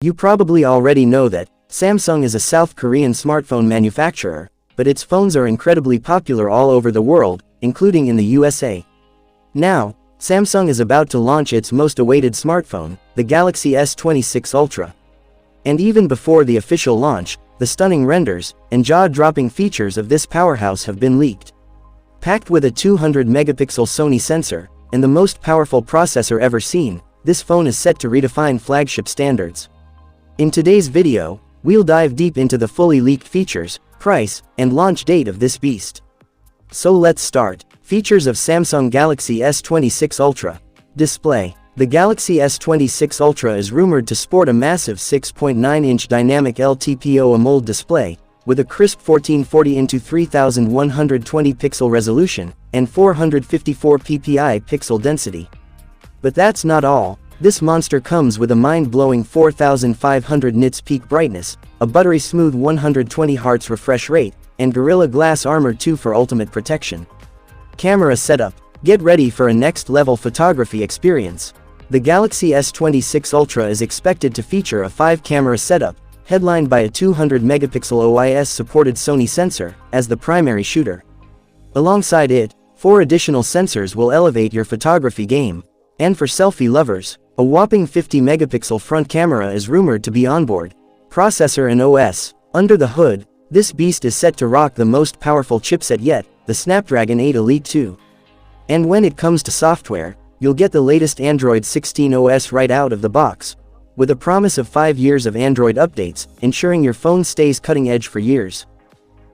You probably already know that Samsung is a South Korean smartphone manufacturer, but its phones are incredibly popular all over the world, including in the USA. Now, Samsung is about to launch its most awaited smartphone, the Galaxy S26 Ultra. And even before the official launch, the stunning renders and jaw-dropping features of this powerhouse have been leaked. Packed with a 200-megapixel Sony sensor and the most powerful processor ever seen, this phone is set to redefine flagship standards. In today's video, we'll dive deep into the fully leaked features, price, and launch date of this beast. So let's start. Features of Samsung Galaxy S26 Ultra. Display. The Galaxy S26 Ultra is rumored to sport a massive 6.9-inch dynamic LTPO AMOLED display, with a crisp 1440x3120 pixel resolution, and 454 ppi pixel density. But that's not all. This monster comes with a mind-blowing 4500 nits peak brightness, a buttery-smooth 120 Hz refresh rate, and Gorilla Glass Armor 2 for ultimate protection. Camera setup. Get ready for a next-level photography experience. The Galaxy S26 Ultra is expected to feature a 5-camera setup, headlined by a 200-megapixel OIS-supported Sony sensor as the primary shooter. Alongside it, 4 additional sensors will elevate your photography game. And for selfie lovers, a whopping 50-megapixel front camera is rumored to be onboard. Processor and OS. Under the hood, this beast is set to rock the most powerful chipset yet, the Snapdragon 8 Elite 2. And when it comes to software, you'll get the latest Android 16 OS right out of the box, with a promise of 5 years of Android updates, ensuring your phone stays cutting edge for years.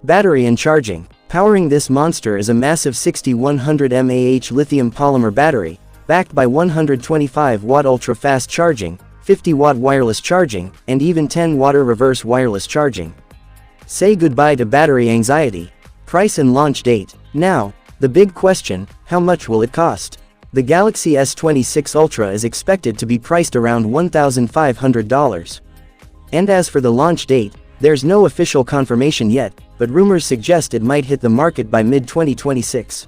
Battery and charging. Powering this monster is a massive 6100 mAh lithium polymer battery, backed by 125-watt ultra-fast charging, 50-watt wireless charging, and even 10-watt reverse wireless charging. Say goodbye to battery anxiety. Price and launch date. Now, the big question, how much will it cost? The Galaxy S26 Ultra is expected to be priced around $1,500. And as for the launch date, there's no official confirmation yet, but rumors suggest it might hit the market by mid-2026.